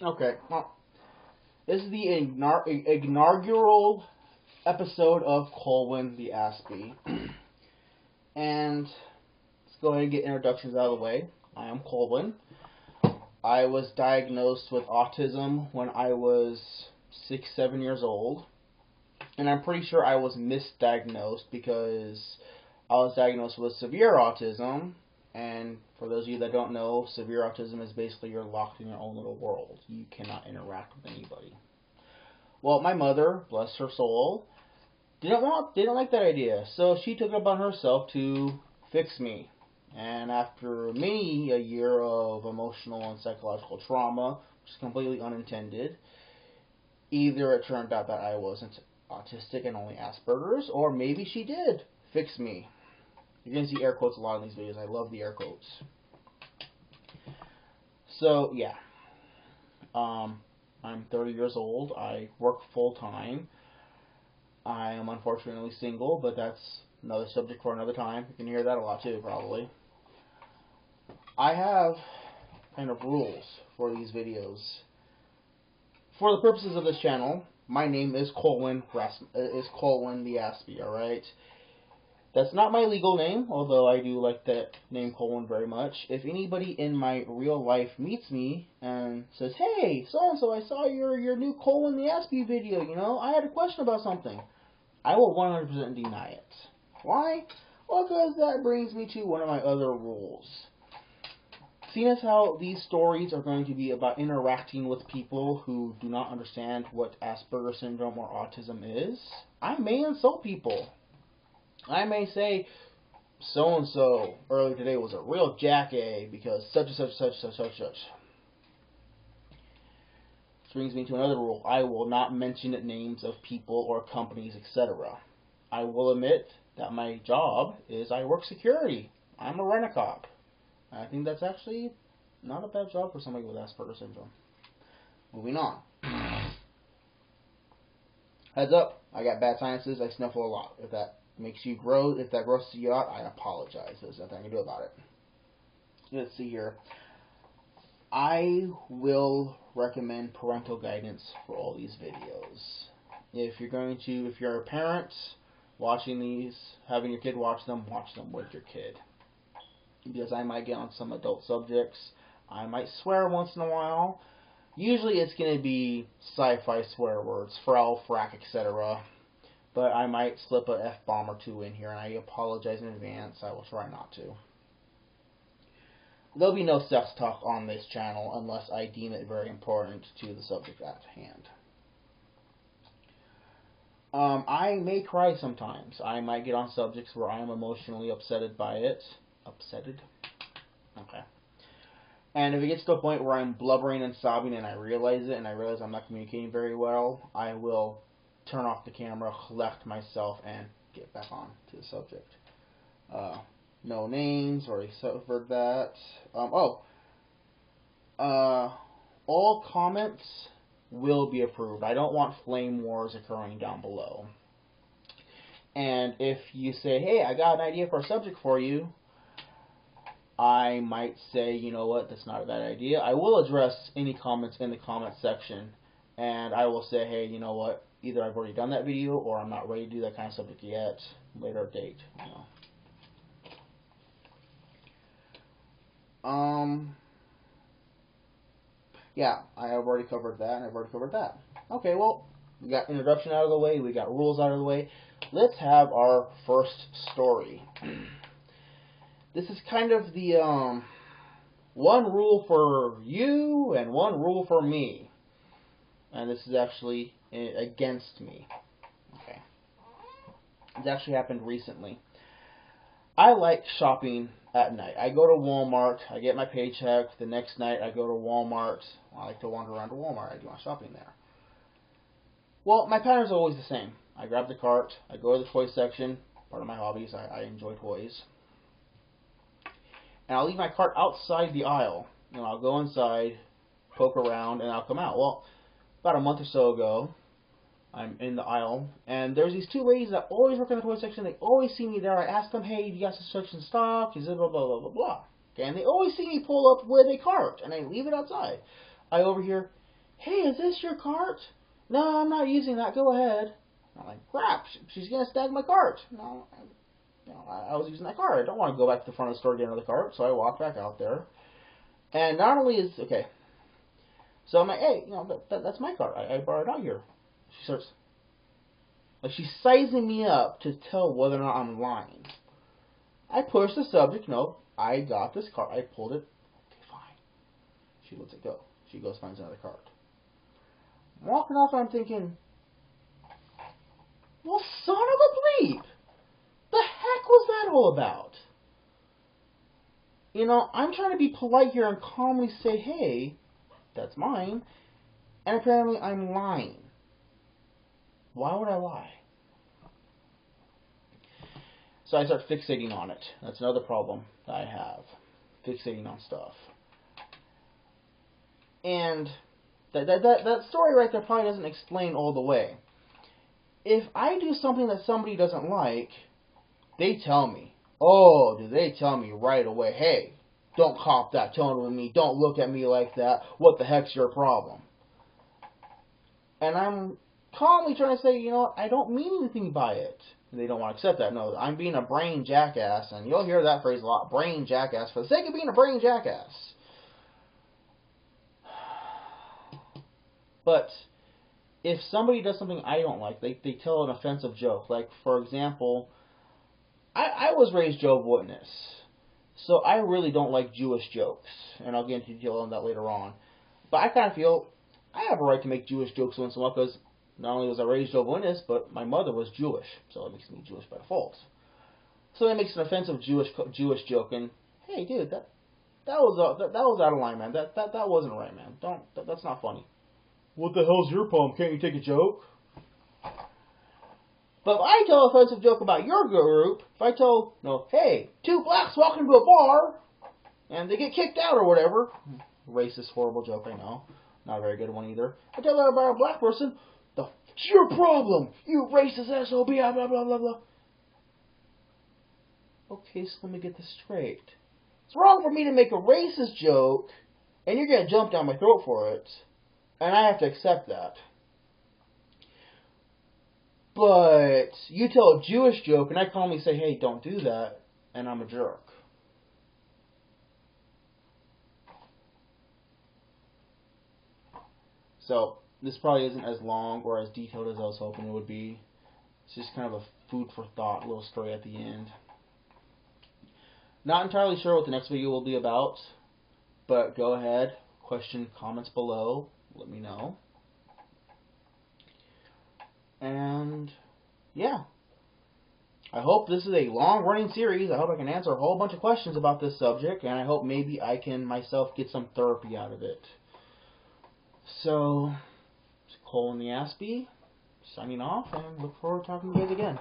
Okay, well, this is the inaugural episode of Colwen the Aspie. And let's go ahead and get introductions out of the way. I am Colwen. I was diagnosed with autism when I was 6, 7 years old. And I'm pretty sure I was misdiagnosed because I was diagnosed with severe autism. And for those of you that don't know, severe autism is basically you're locked in your own little world. You cannot interact with anybody. Well, my mother, bless her soul, didn't like that idea, so she took it upon herself to fix me. And after many a year of emotional and psychological trauma, which is completely unintended, either it turned out that I wasn't autistic and only Asperger's, or maybe she did fix me. You're going to see air quotes a lot in these videos. I love the air quotes. So, yeah. I'm 30 years old. I work full time. I am unfortunately single, but that's another subject for another time. You can hear that a lot too, probably. I have kind of rules for these videos. For the purposes of this channel, my name is Colwen the Aspie, alright? That's not my legal name, although I do like that name Colwen very much. If anybody in my real life meets me and says, "Hey, so-and-so, I saw your new Colwen the Aspie video, I had a question about something," I will 100% deny it. Why? Well, because that brings me to one of my other rules. Seeing as how these stories are going to be about interacting with people who do not understand what Asperger's syndrome or autism is, I may insult people. I may say, so-and-so earlier today was a real jackass because such and such, such, such, such, such. This brings me to another rule. I will not mention names of people or companies, etc. I will admit that my job is I work security. I'm a rent-a-cop. I think that's actually not a bad job for somebody with Asperger's syndrome. Moving on. Heads up, I got bad sinuses. I sniffle a lot. If that grosses you out, I apologize. There's nothing I can do about it. Let's see here. I will recommend parental guidance for all these videos. If you're a parent watching these, having your kid watch them with your kid. Because I might get on some adult subjects. I might swear once in a while. Usually it's going to be sci-fi swear words, frau, frack, etc. But I might slip a F-bomb or two in here, and I apologize in advance. I will try not to. There'll be no sex talk on this channel unless I deem it very important to the subject at hand. I may cry sometimes. I might get on subjects where I am emotionally upsetted by it. Upsetted? Okay. And if it gets to a point where I'm blubbering and sobbing and I realize it and I realize I'm not communicating very well, I will turn off the camera, collect myself, and get back on to the subject. No names, already covered that. All comments will be approved. I don't want flame wars occurring down below. And if you say, "Hey, I got an idea for a subject for you," I might say, "You know what, that's not a bad idea." I will address any comments in the comment section, and I will say, "Hey, you know what, either I've already done that video or I'm not ready to do that kind of subject yet, later date." Yeah, I have already covered that, and I've already covered that. Okay, well, we got introduction out of the way, we got rules out of the way. Let's have our first story. This is kind of the one rule for you and one rule for me. And this is actually against me. Okay. It actually happened recently. I like shopping at night. I go to Walmart, I get my paycheck, the next night I go to Walmart. I like to wander around to Walmart, I do my shopping there. Well, my pattern's always the same. I grab the cart, I go to the toy section, part of my hobbies, I enjoy toys. And I'll leave my cart outside the aisle. I'll go inside, poke around, and I'll come out. Well, about a month or so ago, I'm in the aisle, and there's these two ladies that always work in the toy section. They always see me there. I ask them, "Hey, do you guys have such in stock?" Is it blah, blah. Okay, and they always see me pull up with a cart, and I leave it outside. I overhear, Hey, is this your cart? No, I'm not using that. Go ahead. I'm like, crap, she's going to snag my cart. No, I was using that cart. I don't want to go back to the front of the store and get another cart, so I walk back out there. And not only is, okay, so I'm like, hey, that's my cart. I brought it out here. She starts, like, she's sizing me up to tell whether or not I'm lying. I push the subject, no, I got this cart. I pulled it. Okay, fine. She lets it go. She goes, finds another cart. I'm walking off and I'm thinking, well, son of a bleep! The heck was that all about? I'm trying to be polite here and calmly say, hey, that's mine. And apparently I'm lying. Why would I lie? So I start fixating on it. That's another problem that I have. Fixating on stuff. And that story right there probably doesn't explain all the way. If I do something that somebody doesn't like, they tell me. Oh, do they tell me right away, hey, don't cop that tone with me. Don't look at me like that. What the heck's your problem? And I'm calmly trying to say, I don't mean anything by it. They don't want to accept that. No, I'm being a brain jackass, and you'll hear that phrase a lot, brain jackass, for the sake of being a brain jackass. But if somebody does something I don't like, they tell an offensive joke. Like, for example, I was raised Jehovah's Witness, so I really don't like Jewish jokes, and I'll get into detail on that later on. But I kind of feel I have a right to make Jewish jokes once in a while, because not only was I raised Jehovah's Witness, but my mother was Jewish, so it makes me Jewish by default. So it makes an offensive Jewish joke, and hey, dude, that was out of line, man. That wasn't right, man. That's not funny. What the hell's your problem? Can't you take a joke? But if I tell an offensive joke about your group, if I tell, hey, two blacks walk into a bar, and they get kicked out or whatever, racist, horrible joke, I know, not a very good one either. I tell that about a black person, it's your problem, you racist SOB, blah, blah, blah, blah, blah. Okay, so let me get this straight. It's wrong for me to make a racist joke, and you're going to jump down my throat for it, and I have to accept that. But you tell a Jewish joke, and I calmly say, hey, don't do that, and I'm a jerk. So, this probably isn't as long or as detailed as I was hoping it would be. It's just kind of a food for thought little story at the end. Not entirely sure what the next video will be about, but go ahead, question, comments below, let me know. And, yeah. I hope this is a long-running series. I hope I can answer a whole bunch of questions about this subject, and I hope maybe I can myself get some therapy out of it. So, it's Colwen the Aspie, signing off, and look forward to talking to you guys again.